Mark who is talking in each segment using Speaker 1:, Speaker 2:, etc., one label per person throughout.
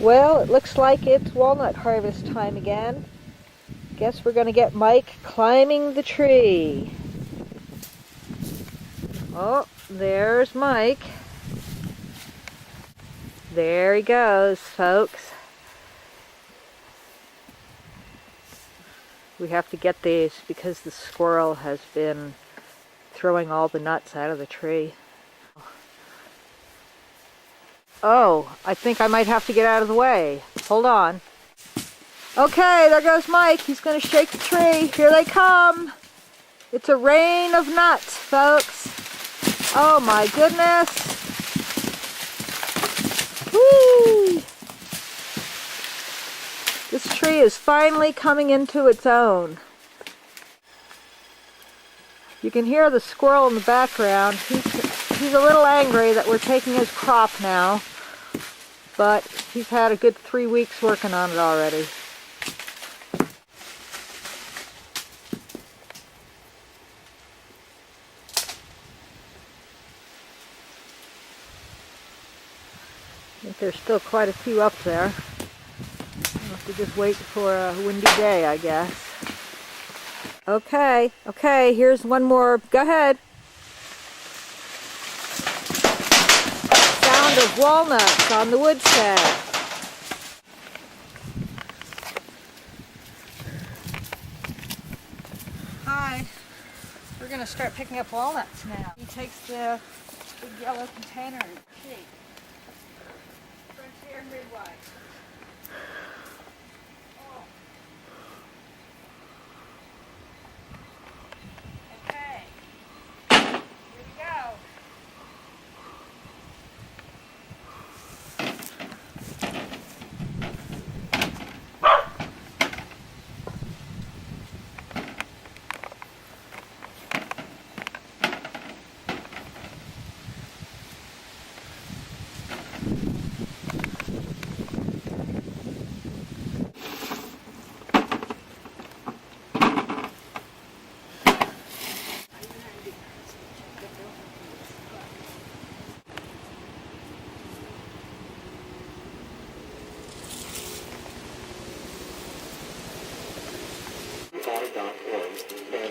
Speaker 1: Well, it looks like it's walnut harvest time again. Guess we're going to get Mike climbing the tree. Oh, there's Mike. There he goes, folks. We have to get these because the squirrel has been throwing all the nuts out of the tree. Oh, I think I might have to get out of the way. Hold on. Okay, there goes Mike. He's going to shake the tree. Here they come. It's a rain of nuts, folks. Oh my goodness. Whee! This tree is finally coming into its own. You can hear the squirrel in the background. He's a little angry that we're taking his crop now, but he's had a good 3 weeks working on it already. I think there's still quite a few up there. I'll have to just wait for a windy day, I guess. Okay, here's one more. Go ahead. Sound of walnuts on the woodshed. Hi. We're going to start picking up walnuts now. He takes the big yellow container and shake. Frontier midwife. Okay. Here we go.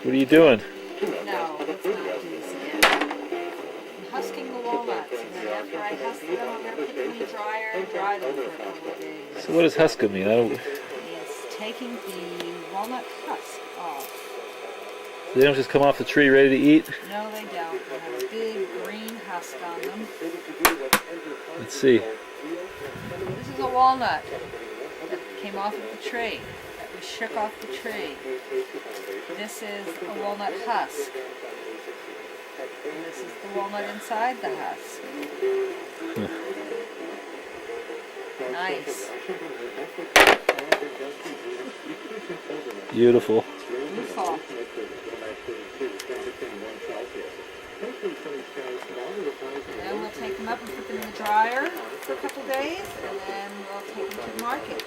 Speaker 2: What are you doing?
Speaker 1: No, let's not do this again. I'm husking the walnuts, and then after I husk them, I'm going to put them in the dryer and dry them for a couple of days.
Speaker 2: So what does husking mean?
Speaker 1: It's taking the walnut husk off.
Speaker 2: They don't just come off the tree ready to eat?
Speaker 1: No, they don't. They have a big green husk on them.
Speaker 2: Let's see.
Speaker 1: This is a walnut that came off of the tree, that we shook off the tree. This is a walnut husk. And this is the walnut inside the husk. Nice.
Speaker 2: Beautiful.
Speaker 1: Beautiful. And then we'll take them up and put them in the dryer for a couple days, and then we'll take them to the market.